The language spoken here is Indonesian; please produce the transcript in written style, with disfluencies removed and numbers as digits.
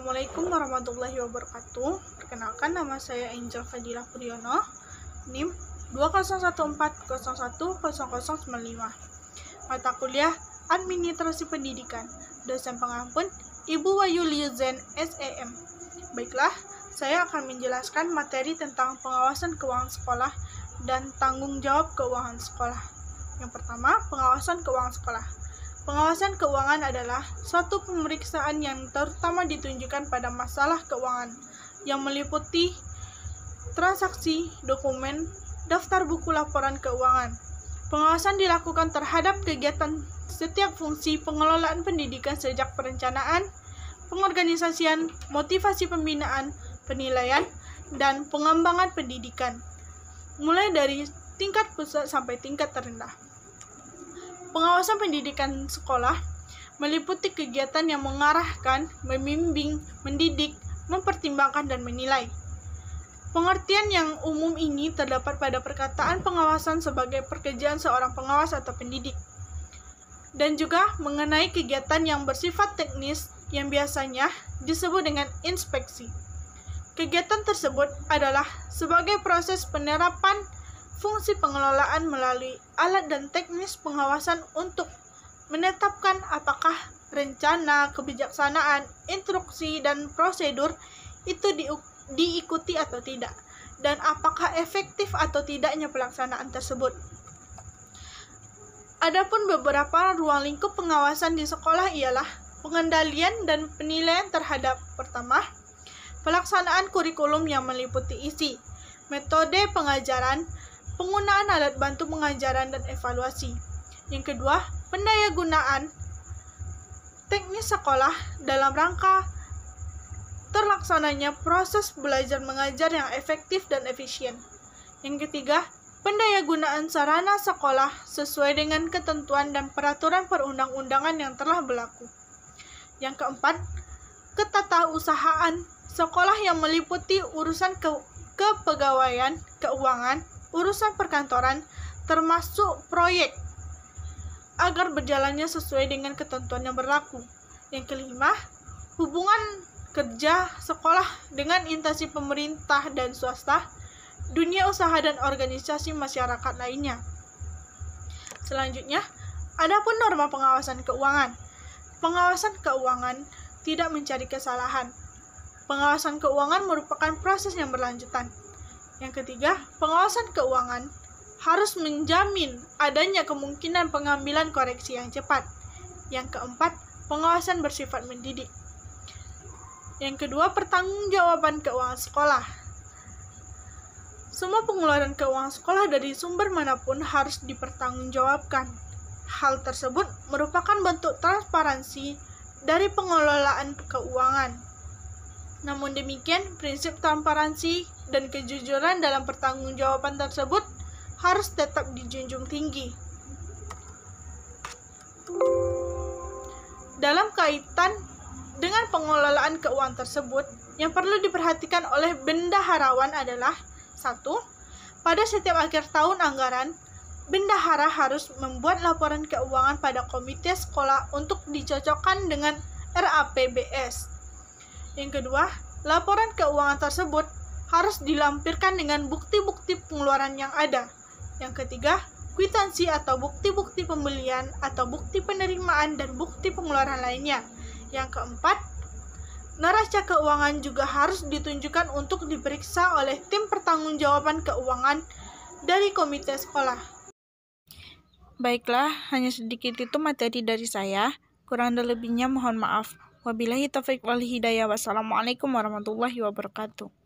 Assalamualaikum warahmatullahi wabarakatuh. Perkenalkan, nama saya Angel Fadilah Puryono, NIM 2014010095. Mata kuliah Administrasi Pendidikan. Dosen pengampun Ibu Wayu Liuzen, SEM. Baiklah, saya akan menjelaskan materi tentang pengawasan keuangan sekolah dan tanggung jawab keuangan sekolah. Yang pertama, pengawasan keuangan sekolah. Pengawasan keuangan adalah suatu pemeriksaan yang terutama ditunjukkan pada masalah keuangan yang meliputi transaksi, dokumen, daftar buku laporan keuangan. Pengawasan dilakukan terhadap kegiatan setiap fungsi pengelolaan pendidikan sejak perencanaan, pengorganisasian, motivasi pembinaan, penilaian, dan pengembangan pendidikan, mulai dari tingkat pusat sampai tingkat terendah. Pengawasan pendidikan sekolah meliputi kegiatan yang mengarahkan, membimbing, mendidik, mempertimbangkan, dan menilai. Pengertian yang umum ini terdapat pada perkataan pengawasan sebagai pekerjaan seorang pengawas atau pendidik, dan juga mengenai kegiatan yang bersifat teknis yang biasanya disebut dengan inspeksi. Kegiatan tersebut adalah sebagai proses penerapan fungsi pengelolaan melalui alat dan teknis pengawasan untuk menetapkan apakah rencana, kebijaksanaan, instruksi, dan prosedur itu diikuti atau tidak, dan apakah efektif atau tidaknya pelaksanaan tersebut. Adapun beberapa ruang lingkup pengawasan di sekolah ialah pengendalian dan penilaian terhadap pertama, pelaksanaan kurikulum yang meliputi isi, metode pengajaran, penggunaan alat bantu pengajaran dan evaluasi. Yang kedua, pendayagunaan teknis sekolah dalam rangka terlaksananya proses belajar mengajar yang efektif dan efisien. Yang ketiga, pendayagunaan sarana sekolah sesuai dengan ketentuan dan peraturan perundang-undangan yang telah berlaku. Yang keempat, ketatausahaan sekolah yang meliputi urusan kepegawaian, keuangan, urusan perkantoran, termasuk proyek, agar berjalannya sesuai dengan ketentuan yang berlaku. Yang kelima, hubungan kerja sekolah dengan instansi pemerintah dan swasta, dunia usaha dan organisasi masyarakat lainnya. Selanjutnya, adapun norma pengawasan keuangan. Pengawasan keuangan tidak mencari kesalahan. Pengawasan keuangan merupakan proses yang berlanjutan. Yang ketiga, pengawasan keuangan harus menjamin adanya kemungkinan pengambilan koreksi yang cepat. Yang keempat, pengawasan bersifat mendidik. Yang kedua, pertanggungjawaban keuangan sekolah. Semua pengeluaran keuangan sekolah dari sumber manapun harus dipertanggungjawabkan. Hal tersebut merupakan bentuk transparansi dari pengelolaan keuangan. Namun demikian, prinsip transparansi dan kejujuran dalam pertanggungjawaban tersebut harus tetap dijunjung tinggi. Dalam kaitan dengan pengelolaan keuangan tersebut, yang perlu diperhatikan oleh bendaharawan adalah 1. Pada setiap akhir tahun anggaran, bendahara harus membuat laporan keuangan pada komite sekolah untuk dicocokkan dengan RAPBS. Yang kedua, laporan keuangan tersebut harus dilampirkan dengan bukti-bukti pengeluaran yang ada. Yang ketiga, kwitansi atau bukti-bukti pembelian atau bukti penerimaan dan bukti pengeluaran lainnya. Yang keempat, neraca keuangan juga harus ditunjukkan untuk diperiksa oleh tim pertanggungjawaban keuangan dari komite sekolah. Baiklah, hanya sedikit itu materi dari saya. Kurang dan lebihnya mohon maaf. Wabillahi taufiq wal hidayah. Wassalamualaikum warahmatullahi wabarakatuh.